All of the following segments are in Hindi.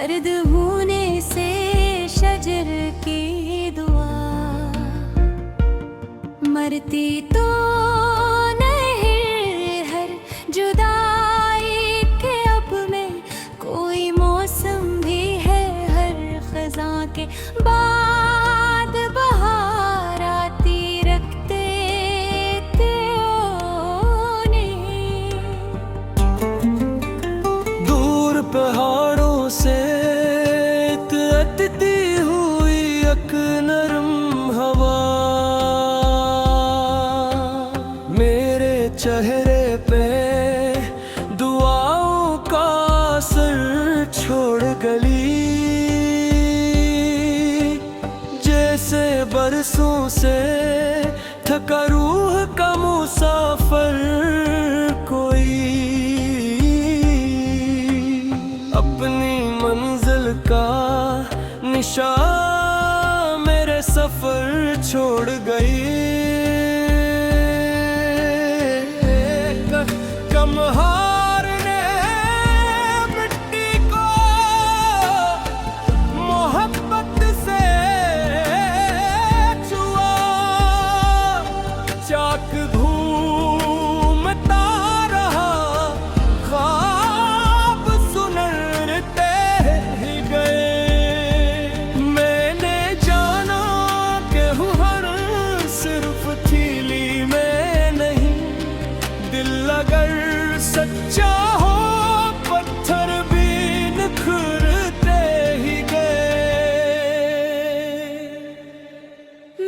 सर्द होने से शजर की दुआ, मरती तो नहीं हर जुदाई के अब में, कोई मौसम भी है हर खज़ां के बाद बहार आती रखते दूर पहाड़ों से अटती हुई एक नरम हवा मेरे चेहरे पे दुआओं का असर छोड़ गली, जैसे बरसों से थका रूह का मुसाफिर कोई अपनी मंजिल का निशान मेरे सफर छोड़ गई। कम हारने मिट्टी को मोहब्बत से छुआ, चाक घूमता रहा ख्वाब सुनते ही गए। मैंने जाना कि हूँ हर सिर्फ थीली में नहीं, दिल अगर सच्चा हो पत्थर भी निखरते ही गए।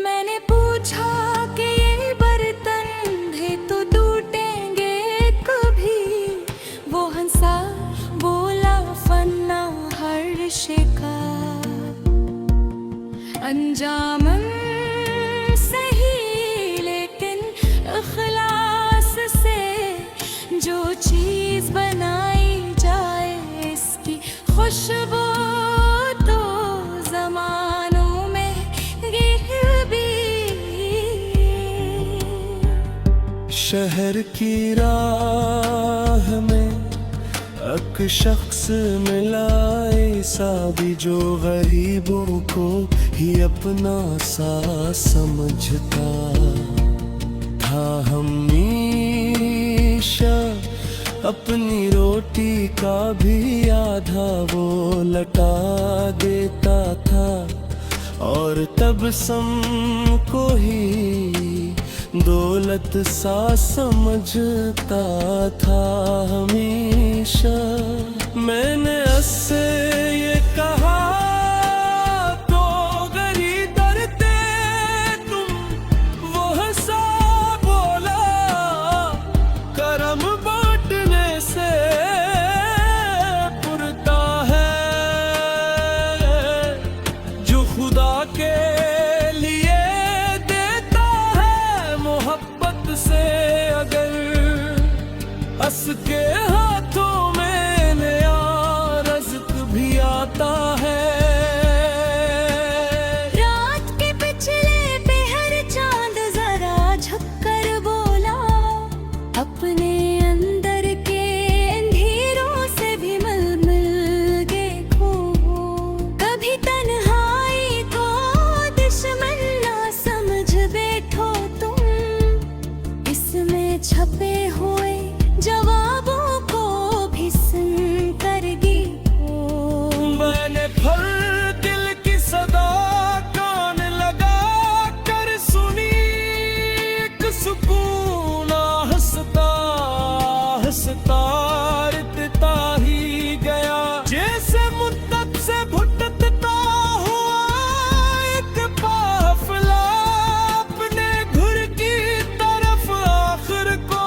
मैंने पूछा कि ये बर्तन भी तो टूटेंगे कभी, वो हंसा बोला फन्ना हर शिका अंजाम सही, लेकिन इखलास से जो चीज बनाई जाए इसकी खुशबू तो जमानों में गिर भी। शहर की राह में एक शख्स मिला ऐसा भी जो गरीबों को ही अपना सा समझता था। हमेशा अपनी रोटी का भी आधा वो लटा देता था, और तब सम को ही दौलत सा समझता था। हमेशा मैंने उससे ये कहा तो गरी डरते तुम, वो हंसा बोला करम बांटने से पुरता है, जो खुदा के लिए देता है मोहब्बत से अगर हंस के हाथों में नया रज़्क़ भी आता है। रात के पिछले पहर चांद जरा झुककर बोला, अपने अंदर के अंधेरों से भी मिल मिल के खो। कभी तन्हाई को दुश्मन ना समझ बैठो तुम, इसमें छपे हुए जवाबों को भी सुन कर गीतो। मैंने फल दिल की सदा कान लगा कर सुनी, एक सुकून हंसता हंसता रटता ही गया, जैसे मुद्दत से भुटकता हुआ एक काफिला अपने घर की तरफ आखिर को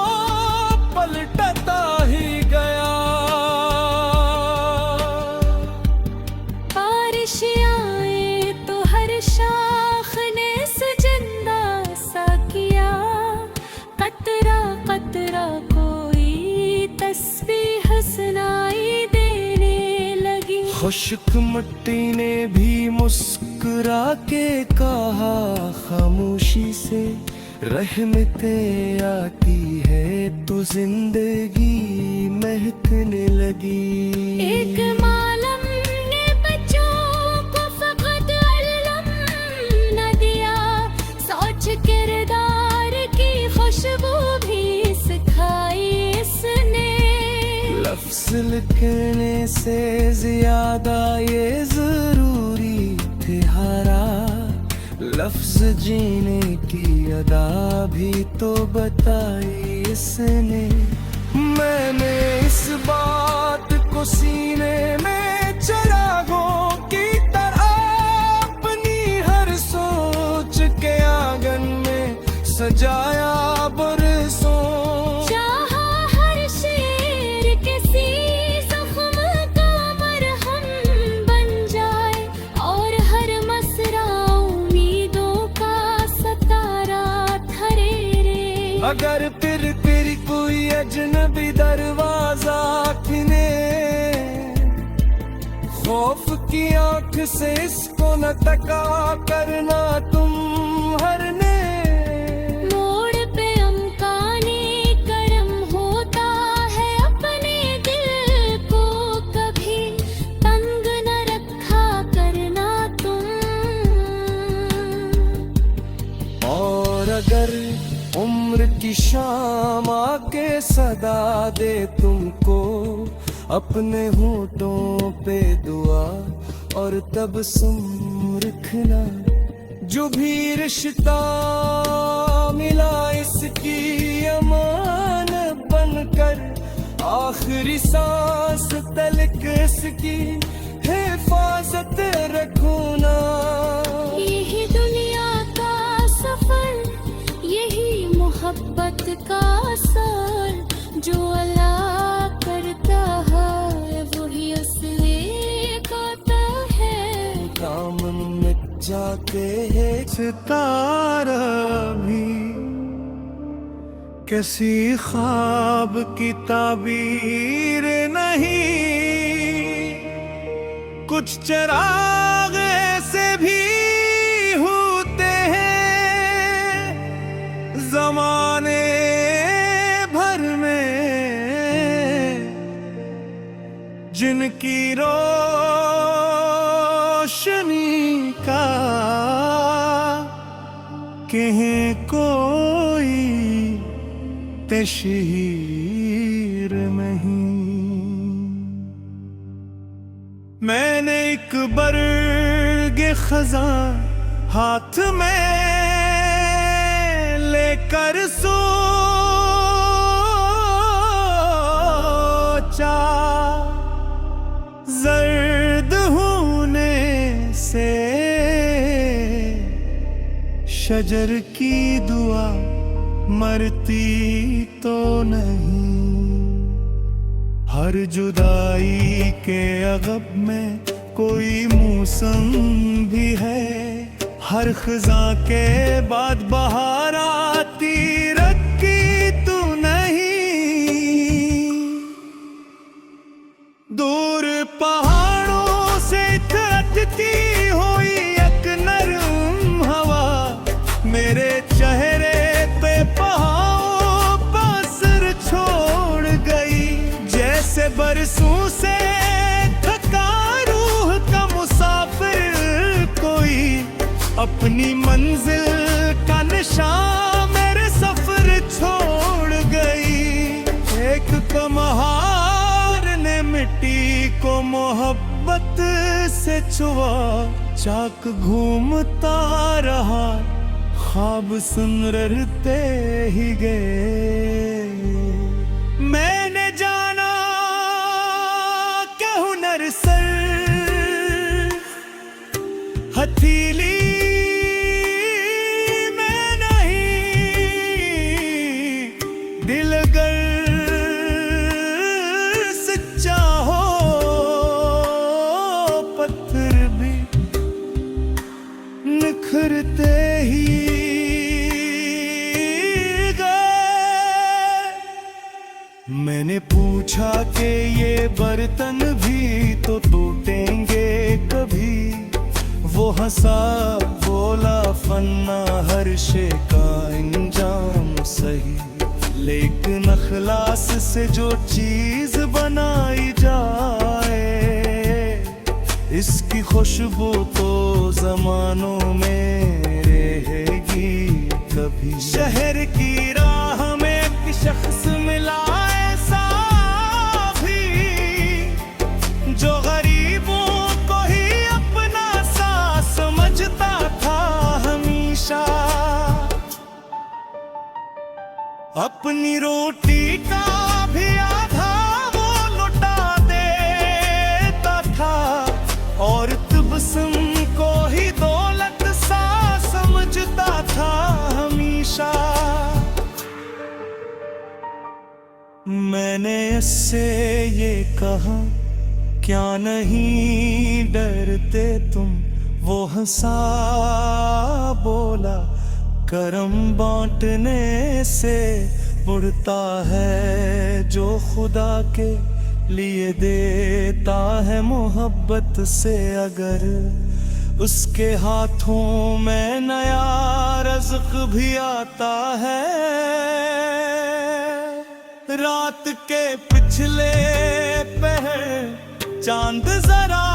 पलटता ही गया। बारिश आए तो हर शाख ने सजंदा सा किया, कतरा कतरा कोई तस्बीह सुनाई देने लगी। खुश्क मिट्टी ने भी मुस्कुरा के कहा खामोशी से, रहमतें आती है तो जिंदगी महकने लगी। एक मालम ने से ज्यादा ये जरूरी थे हारा, लफ्ज जीने की अदा भी तो बताई इसने। मैंने इस बात को सीने में चिरागों की तरह अपनी हर सोच के आंगन में सजाया बरसों। चाहा हर शेर किसी जख्म का मरहम बन जाए, और हर मसरा उम्मीदों का सतारा धरे रे। अगर फिर कोई अजनबी दरवाजा खिने, खौफ की आंख से इसको न तका करना तुम हरने। मोड़ पे अमकाने करम होता है, अपने दिल को कभी तंग न रखा करना तुम। और अगर उम्र की शाम आके सदा दे तुमको, अपने होठों पे दुआ और तबस्सुम रखना। जो भी रिश्ता मिला इसकी अमान बनकर, आखिरी सांस तलक इसकी हिफाजत रखना। यही दुनिया का सफर, यही मोहब्बत का असर, जो अल्लाह करता है वही असली गाता है। दामन में जाते हैं सितारा भी, किसी ख्वाब की ताबीर नहीं। कुछ चिराग ऐसे भी होते हैं जमाने भर में, जिनकी रोशनी का कहीं कोई तशहीर नहीं। मैंने एक बर्ग खज़ां हाथ में लेकर सोचा, जर्द होने से शजर की दुआ मरती तो नहीं। हर जुदाई के अगब में कोई मौसम भी है, हर खज़ां के बाद बहार आती रखी तू नहीं। दूर पहाड़ों से इतरती हुई एक नरम हवा, मेरे चेहरे पे पहाड़ों पर असर छोड़ गई। जैसे बरसों से थका रूह का मुसाफिर कोई, अपनी मंजिल का निशान मेरे सफर छोड़ गई। एक कमहार ने मिट्टी को मोहब्बत से छुआ, चाक घूमता रहा, ख्वाब सुन रहते ही गए। मैंने जाना कि हुनर सर हथेली में नहीं, दिल अगर सच्चा हो पत्थर भी निखरते ही गए। मैंने पूछा कि ये बर्तन भी तो टूटेंगे कभी, वो हंसा बोला फन्ना हर शे का इंजाम सही, लेकिन अखलास से जो चीज बनाई जाए, इसकी खुशबू तो जमानों में रहेगी कभी। शहर की राह में एक शख्स मिला ऐसा भी, अपनी रोटी का भी आधा वो लुटा देता था, और तबस्सुम को ही दौलत सा समझता था हमेशा। मैंने इससे ये कहा, क्या नहीं डरते तुम? वो हंसा बोला, करम बांटने से उड़ता है जो खुदा के लिए देता है मोहब्बत से। अगर उसके हाथों में नया रज़्क़ भी आता है, रात के पिछले पहर चांद जरा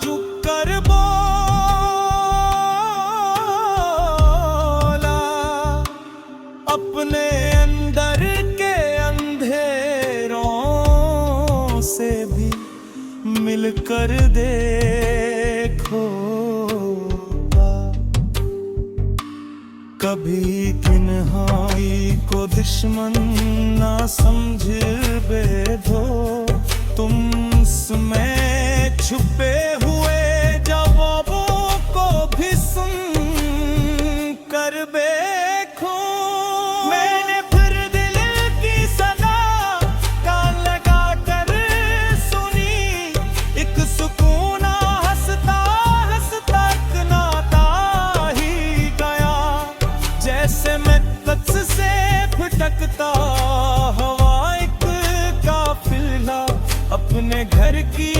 झुक कर बोला, अपने अंदर के अंधेरों से भी मिलकर देखो। कभी तन्हाई को दुश्मन ना समझ बैठो, तुम उसमें छुपे हुए जवाबों को भी सुन कर देखो। मैंने फिर दिल की सदा कान लगा कर सुनी, एक सुकून हंसता हंसता नाता ही गया, जैसे मैं तख्त से फटकता हवा एक काफिला, अपने घर की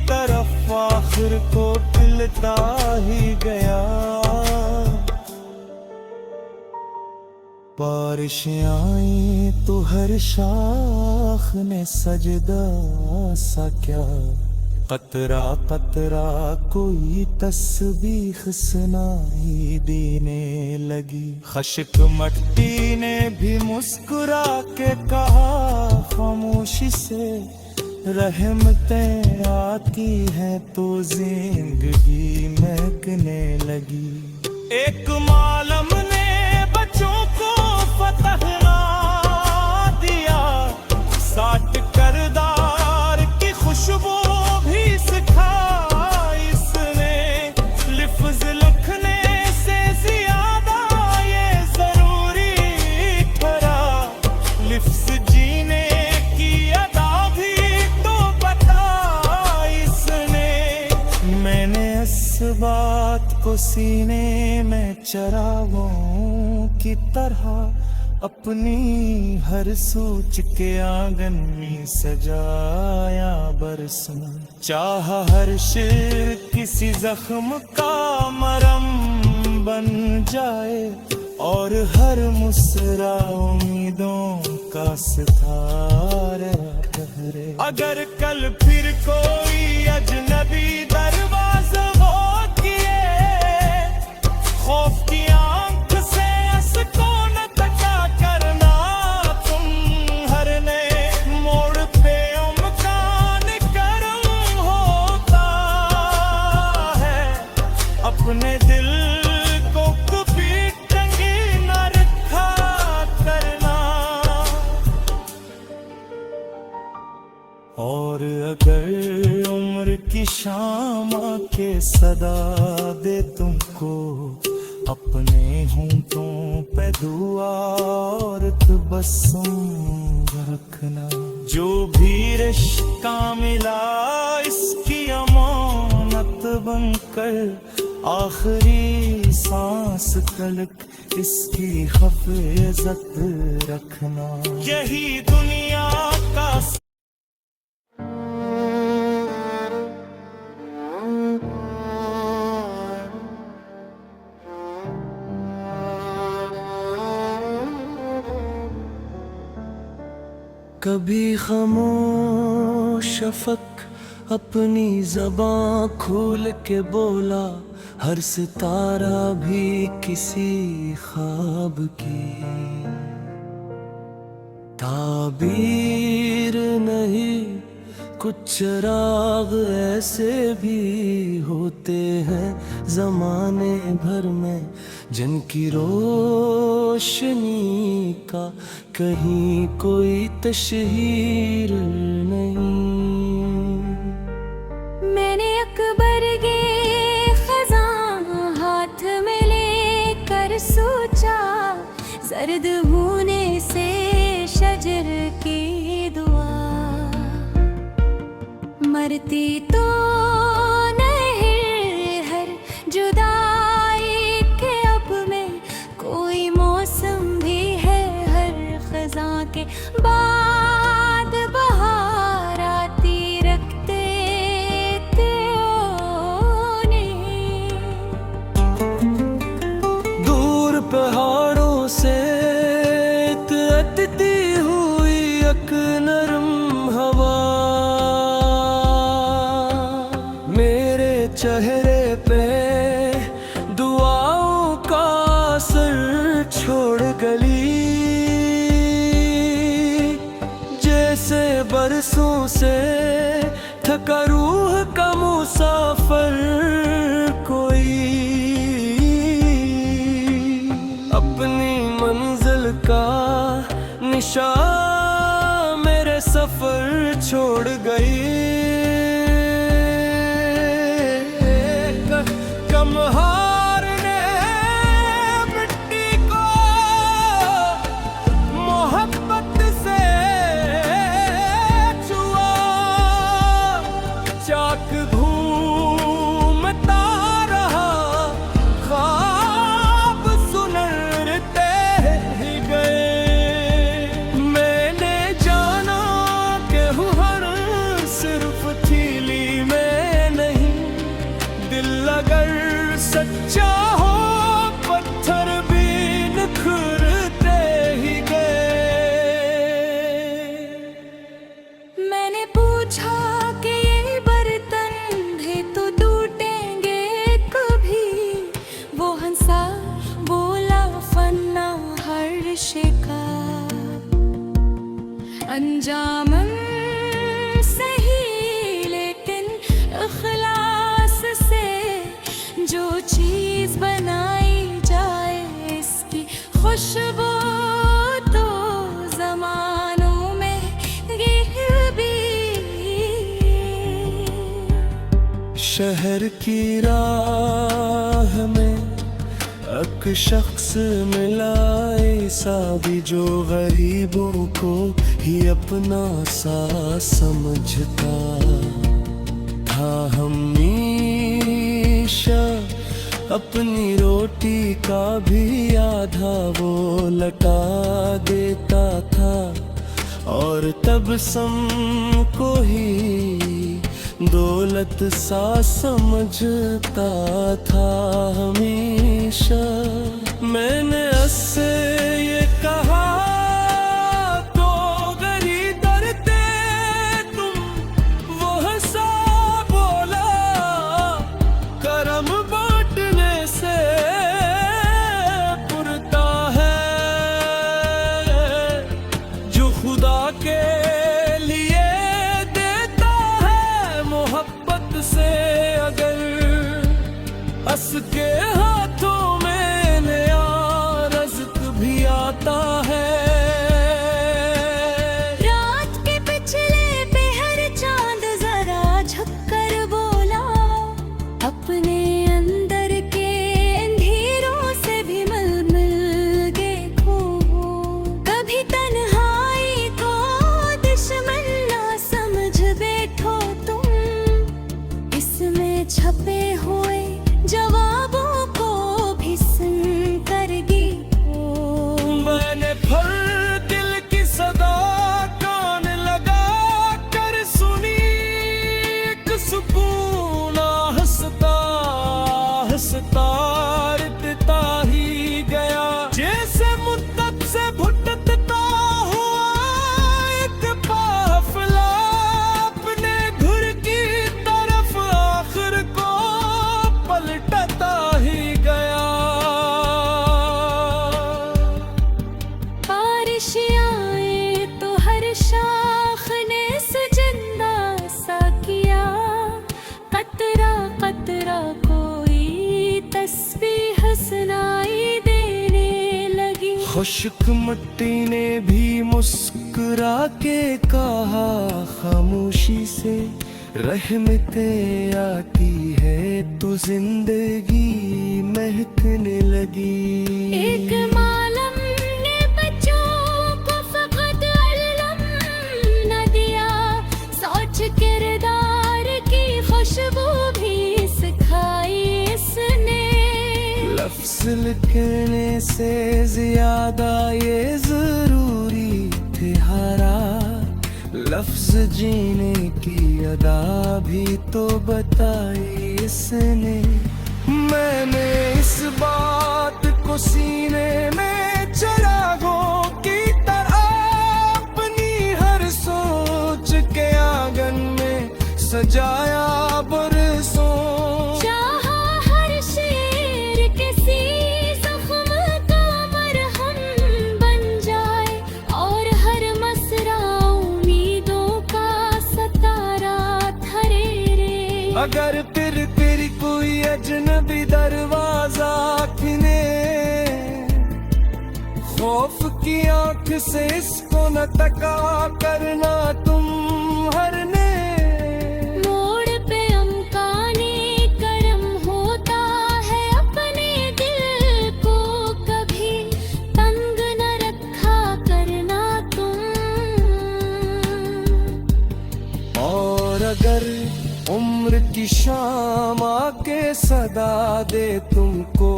तरफ आखिर को टिलता ही गया। बारिशें आई तो हर शाख ने सजदा सा क्या, कतरा कतरा कोई तस्बीह सुनाई देने लगी। खश्क मट्टी ने भी मुस्कुरा के कहा, खामोशी से रहमतें आती हैं तो जिंदगी महकने लगी। एक मालम ने बच्चों को फतह दिया, 60 करदार की खुशबू भी सिखाई इसने। लिफ्ज लिखने से ज्यादा ये जरूरी ठहरा, लिफ्ज जीने की अदा भी तो बताई इसने। मैंने इस बात को सीने में चरागों की तरह अपनी हर सोच के आंगन में सजाया बरसों। चाह हर शेर किसी जख्म का मरहम बन जाए, और हर मुस्कुरा उम्मीदों का सितारा ठहरे। अगर कल फिर कोई अजनबी दरवाज़ा वो किए, खौफ की आंख से असको न तका करना तुम। हर नए मोड़ पे उमकान करम होता है, अपने दिल को कभी टंगी न रखा करना। और अगर उम्र की शाम के सदा दे तुमको, अपने होंठों पे दुआ और तबस्सुम रखना। जो भी रिश्ता मिला इसकी अमानत बनकर, आखिरी सांस तलक इसकी हिफाजत रखना। यही दुनिया का कभी खामोश शफक अपनी ज़बां खोल के बोला, हर सितारा भी किसी ख्वाब की ताबीर नहीं। कुछ चिराग ऐसे भी होते हैं ज़माने भर में, जिनकी रोशनी का कहीं कोई तशहीर नहीं। मैंने अकबर के खजान हाथ में लेकर सोचा, जर्द होने से शजर की दुआ मरती तो नहीं हर जुदाई के, अब में कोई मौसम भी है हर खजा के बाद बहार आती रखते दूर पहाड़ों से तैरती हुई एक नरम हवा मेरे चेहरे पे दुआओं का असर छोड़ गली। जैसे बरसों से थका रूह का मुसाफिर कोई अपनी मंजिल का निशान मेरे सफर छोड़ गई। कम हारने मिट्टी को मोहब्बत से छुआ, चाक घूमता रहा ख्वाब सुनते ही गए। मैंने जाना कि हूँ हर सिर्फ थीली में नहीं, दिल अगर सच्चा हो पत्थर भी निखरते ही गए। मैंने पूछा कि ये बर्तन भी तो टूटेंगे कभी, वो हंसा बोला फन्ना हर शिका अंजाम सही, लेकिन इखलास से जो चीज बनाई जाए इसकी खुशबू तो जमानों में गिर भी। शहर की राह में एक शख्स मिला ऐसा भी जो गरीबों को ही अपना सा समझता था। हमेशा अपनी रोटी का भी आधा वो लटा देता था, और तब सम को ही दौलत सा समझता था। हमेशा मैंने उससे ये कहा, तो गरी डरते तुम, वो हंसा बोला करम बांटने से पुरता है, जो खुदा के लिए देता है मोहब्बत से अगर हंस के हाथों में नया रज़्क़ भी आता है। रात के पिछले पहर चांद जरा झुककर बोला, अपने अंदर के अंधेरों से भी मिल मिल के खो। कभी तन्हाई को दुश्मन ना समझ बैठो तुम, इसमें छपे हुए जवाबों को भी सुन कर गीतो। मैंने फिर दिल की सदा कान लगा कर सुनी, एक सुकून हंसता हंसता रटता ही गया। जैसे मुद्दत से भुटकता हुआ एक काफिला अपने घर की तरफ आखिर को पलटता ही गया। बारिश आए तो हर शाख ने सजिंदा सा किया, कतरा कतरा कोई तस्बीह सुनाई खुश्क मिट्टी ने भी मुस्कुरा के कहा, खामोशी से रहमतें आती है तो जिंदगी महकने लगी। एक मालम ने बच्चों को फकत इल्म न दिया, सोच किरदार की खुशबू भी सिखाई इसने। लफ्ज़ लिखने से ज्यादा ये जरूरी थे हारा, लफ्ज़ जीने की अदा भी तो बताई इसने। मैंने इस बात को सीने में चिरागों की तरह अपनी हर सोच के आंगन में सजाया बरसों। चाहा हर शेर किसी जख्म का मरहम बन जाए, और हर मसरा उम्मीदों का सतारा धरे रे। अगर फिर तेरी कोई अजनबी दरवाजा खिने, खौफ की आंख से इसको न तका करना तुम हरने। मोड़ पे अमकाने करम होता है, अपने दिल को कभी तंग न रखा करना तुम। और अगर उम्र की शाम आके सदा दे तुमको,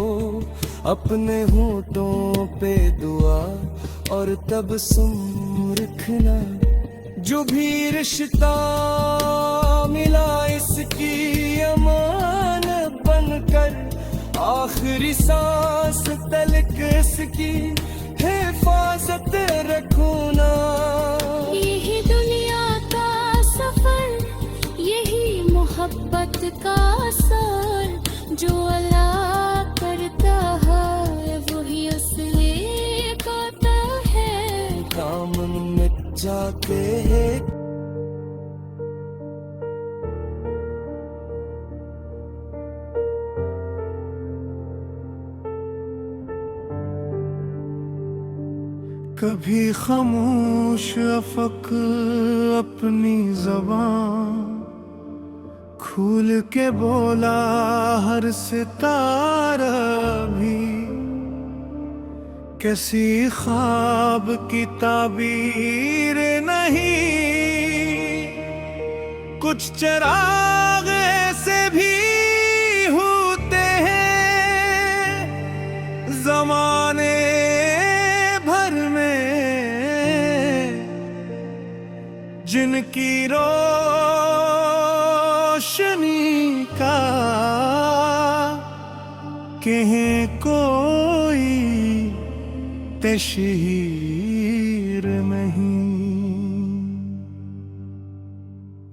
अपने होठों पे दुआ और तबस्सुम रखना। जो भी रिश्ता मिला इसकी अमानत बनकर, आखिरी सांस तलक इसकी हिफाजत रखना। यही दुनिया का सफर, यही मोहब्बत का असर, जो अल्लाह करता है वही असली पाता है। दामन में जाके है कभी खामोश अफक अपनी ज़बान खोल के बोला हर सितारा भी, कैसी ख्वाब की ताबीर नहीं। कुछ चिराग ऐसे भी होते हैं ज़माने भर में, जिनकी रोशनी का कहीं कोई तशहीर नहीं।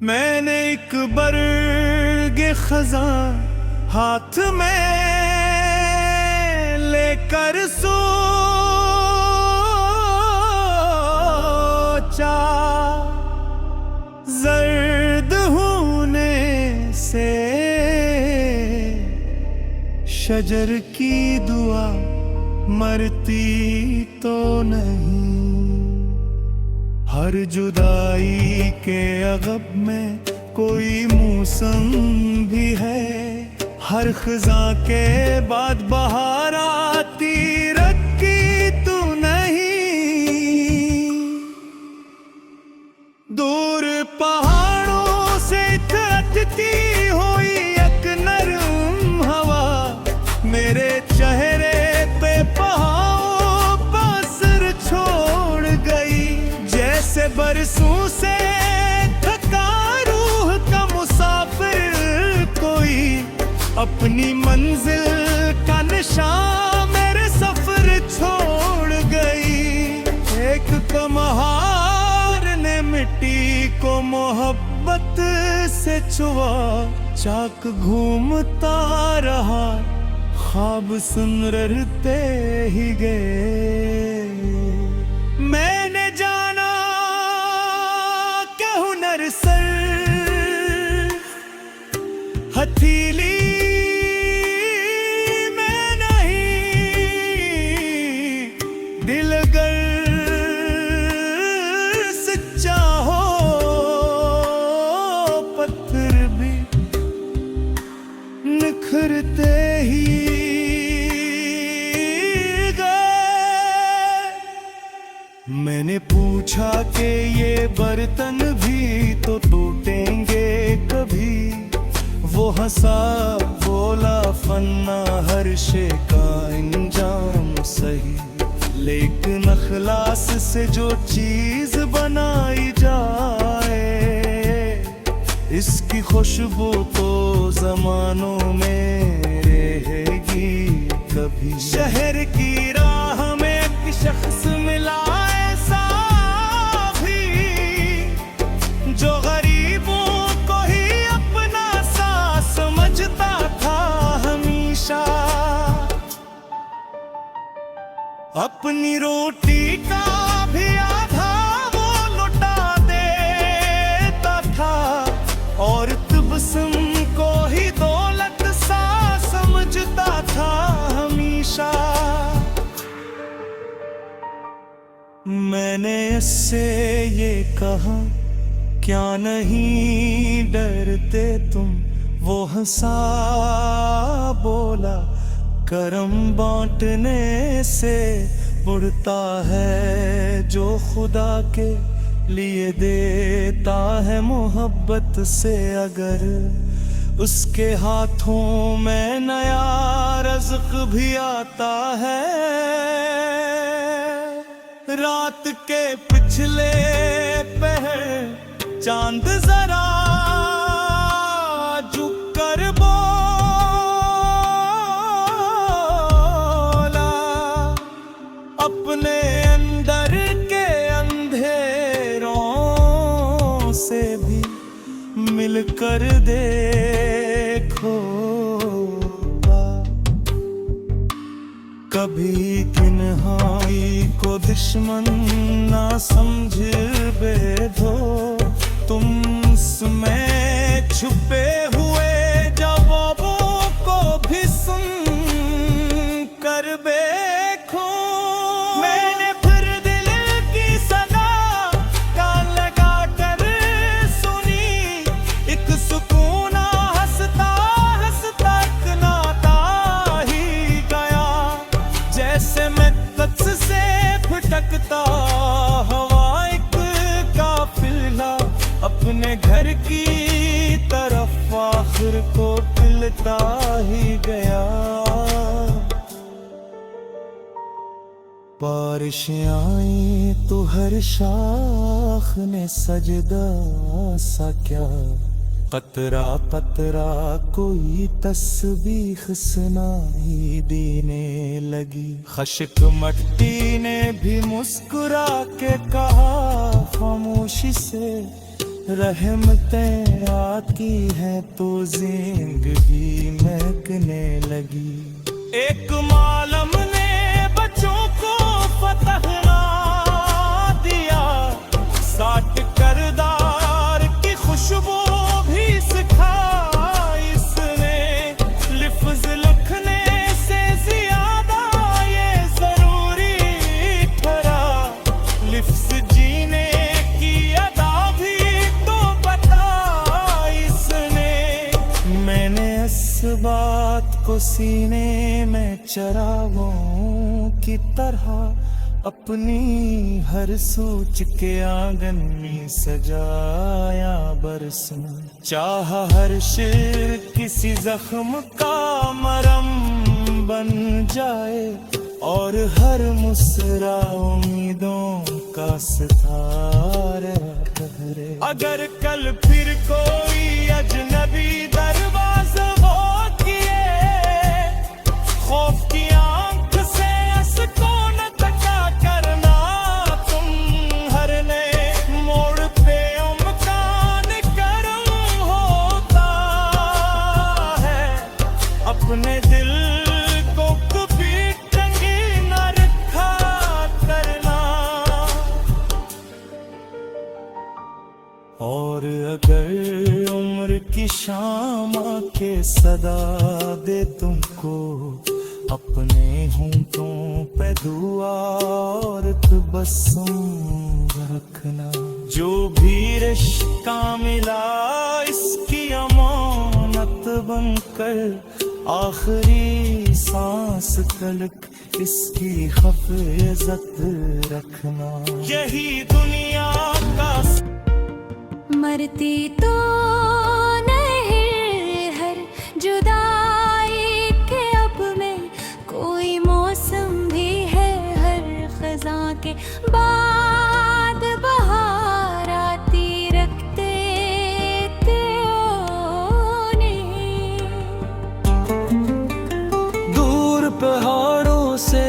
मैंने एक बरगे खज़ां हाथ में लेकर सोचा, जर्द होने से शजर की दुआ मरती तो नहीं। हर जुदाई के अगब में कोई मौसम भी है, हर खज़ां के बाद बहार आती रखी तू नहीं। दूर पहाड़ों से थकती हुई एक नरम हवा, मेरे चेहरे पे पहाड़ों का असर छोड़ गई। जैसे बरसों से थका रूह का मुसाफिर कोई, अपनी मंजिल का निशान मेरे सफर छोड़ गई। एक कमहार ने मिट्टी को मोहब्बत से छुआ, चाक घूमता रहा ख्वाब सुन रहे ही गए। मैंने जाना कि हुनर सर हथेली में नहीं, दिल पूछा कि ये बर्तन भी तो टूटेंगे कभी। वो हंसा बोला फन्ना हर शे का इंजाम सही, लेकिन अखलास से जो चीज बनाई जाए इसकी खुशबू तो जमानों में रहेगी कभी। शहर की राह में एक शख्स मिला ऐसा भी जो गरीबों को ही अपना सा समझता था हमेशा। अपनी रोटी का भी आधा वो लुटा देता था और तबस्सुम को ही दौलत सा समझता था हमेशा। मैंने इससे ये कहा क्या नहीं डरते तुम, वो हंसा बोला करम बांटने से बढ़ता है जो खुदा के लिए देता है मोहब्बत से। अगर उसके हाथों में नया रज़्क़ भी आता है, रात के पिछले पहर चांद जरा झुक कर अपने अंदर के अंधेरों से भी मिलकर देखो। कभी तन्हाई को दुश्मन ना समझ बेधो, तुम उसमें छुपे हुए जवाबों को भी सुन कर देखो। मैंने फिर दिल की सदा कान लगा कर सुनी, एक सुकून हंसता हंसता नाता ही गया। जैसे मैं तत्स से फटकता हवा एक काफिला, अपने घर की तरफ आखिर को मिलता ही गया। बारिश आई तो हर शाख ने सजदा सा क्या, कतरा कतरा कोई तस्बीह सुनाई देने लगी। खश्क मट्टी ने भी मुस्कुरा के कहा खामोशी से, रहमतें आती हैं तो जिंदगी महकने लगी। एक मालम ने बच्चों को फतह ना दिया, 60 करदार की खुशबू भी सिखाई इसने। लिफ्ज लिखने से ज्यादा ये जरूरी ठहरा, लिफ्ज जीने की अदा भी तो बताई इसने। मैंने इस बात को सीने में चरागों की तरह अपनी हर सोच के आंगन में सजाया बरसना। चाह हर शेर किसी जख्म का मरहम बन जाए और हर मुस्कुरा उम्मीदों का सितारा ठहरे। अगर कल फिर कोई अजनबी दरवाज़ा वो किए, खौफ की आंख से असको न तका करना तुम। हर नए मोड़ पे उमकान करम होता है, अपने दिल को कभी टंगी न रखा करना। और अगर उम्र की शाम के सदा दे तुमको, अपने होंठों पे दुआ और तबस्सुम रखना। जो भी रिश्ता मिला इसकी अमानत बनकर, आखिरी सांस तलक इसकी हिफाजत रखना। यही दुनिया का मरती तो नहीं हर जुदाई के अब में, कोई मौसम भी है हर खज़ां के बाद बहार आती रखते ने। दूर पहाड़ों से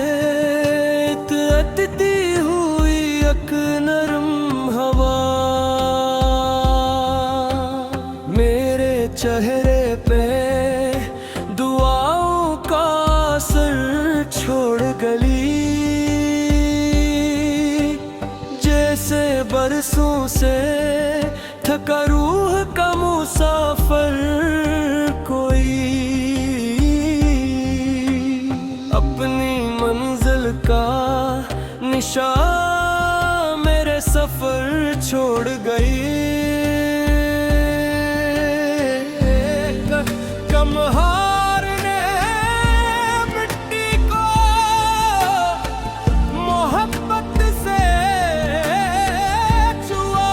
तैरती हुई एक नरम हवा मेरे चेहरे पे दुआओं का असर छोड़ गली। जैसे बरसों से थका रूह का मुसाफिर कोई अपनी मंजिल का निशान मेरे सफर छोड़ गई। कम हारने मिट्टी को मोहब्बत से छुआ,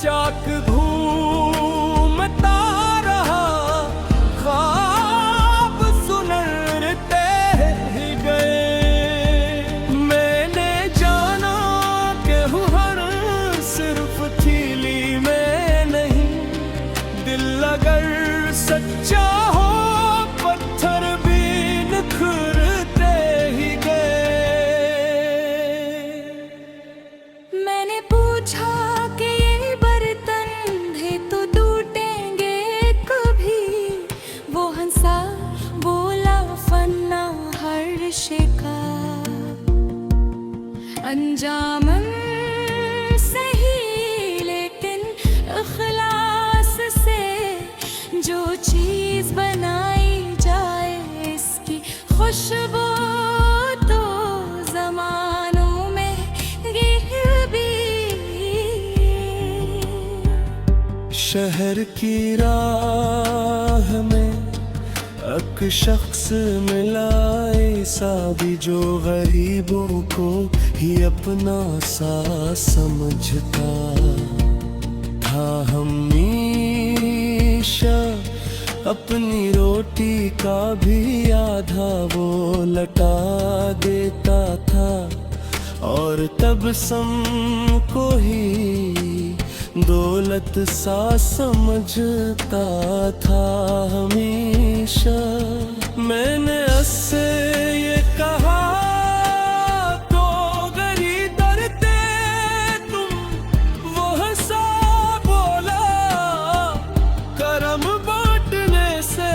चाक घूमता रहा ख्वाब सुनते ही गए। मैंने जाना कि हूँ हर सिर्फ थीली में नहीं, दिल अगर सच्चा हो पत्थर भी निखरते ही गए। मैंने पूछा कि ये बर्तन भी तो टूटेंगे कभी, वो हंसा बोला फन्ना हर शिका अंजाम सही, लेकिन इखलास से जो चीज बनाई जाए इसकी खुशबू तो जमानों में गिर भी। शहर की राह में एक शख्स मिला ऐसा भी जो गरीबों को ही अपना सा समझता था। हमेशा अपनी रोटी का भी आधा वो लटा देता था, और तब सम को ही दौलत सा समझता था। हमेशा मैंने उससे ये कहा तो गरी डरते तुम, वो हंसा बोला करम बांटने से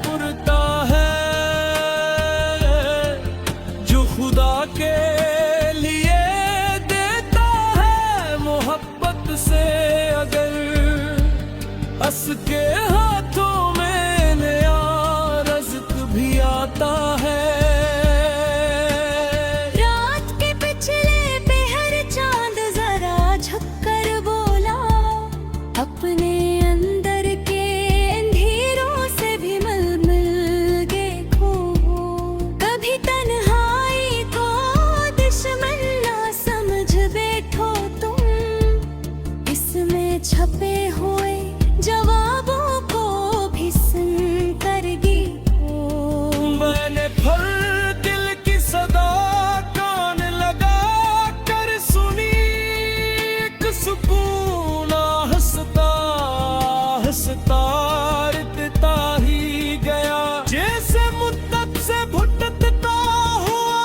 पुरता है, जो खुदा के लिए देता है मोहब्बत से अगर हंस के हाथों में नया रज़्क़ भी आता है। रात के पिछले पहर चांद जरा झुककर बोला, अपने अंदर के अंधेरों से भी मिल के खो। कभी तन्हाई को दुश्मन ना समझ बैठो तुम, इसमें छपे हुए जवाबों को भी सुन कर गीतो। मैंने फिर दिल की सदा कान लगा कर सुनी, एक सुकून हंसता हंसता रटता ही गया। जैसे मुद्दत से भुटकता हुआ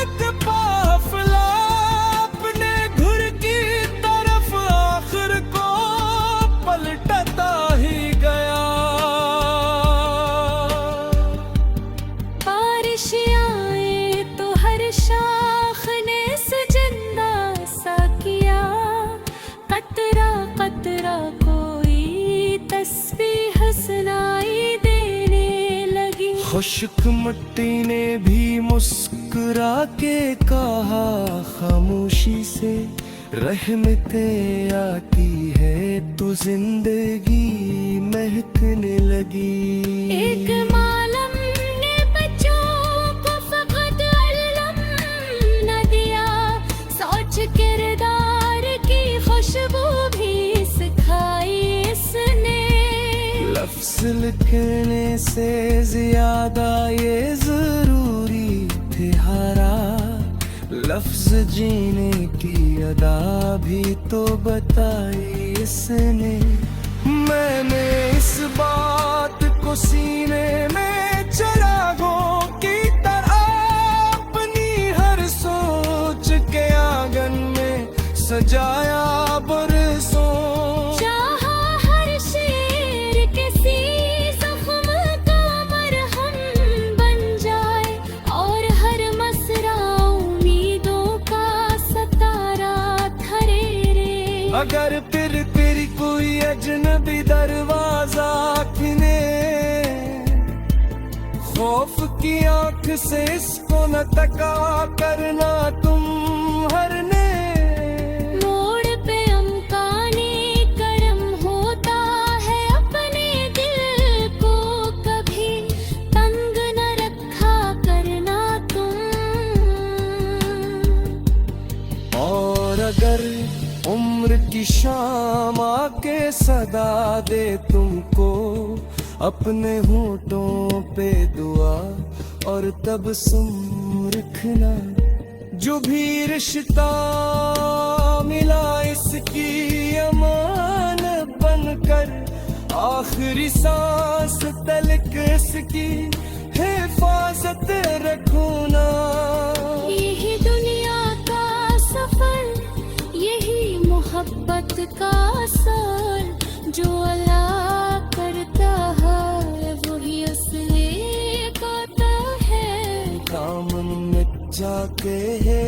एक काफिला अपने घर की तरफ आखिर को पलटता ही गया। बारिश आए तो हर शाख ने सजिंदा सा किया, कतरा कतरा कोई तस्बीह सुनाई देने लगी। खुश्क मिट्टी ने भी मुस्कुरा के कहा खामोशी से, रहमतें आती है तो जिंदगी महकने लगी। एक मालम लिखने से ज्यादा ये जरूरी थे हारा, लफ्ज जीने की अदा भी तो बताई इसने। मैंने इस बात को सीने में चिरागों की तरह अपनी हर सोच के आंगन में सजाया बरसों। चाहा हर शेर किसी जख्म का मरहम बन जाए, और हर मसरा उम्मीदों का सतारा धरे रे। अगर फिर तेरी कोई अजनबी दरवाजा खिने, खौफ की आंख से इसको न तका करना तुम हरने। मोड़ पे अमकाने करम होता है, अपने दिल को कभी तंग न रखा करना तुम। और अगर उम्र की शाम आके सदा दे तुमको, अपने होठों पे दुआ और तबस्सुम रखना। जो भी रिश्ता मिला इसकी अमानत बनकर, आखिरी सांस तलक इसकी हिफाजत रखना। यही दुनिया का सफर, यही मोहब्बत का असर, जो अल्लाह करता है वही असली गाता है। दामन में जाके है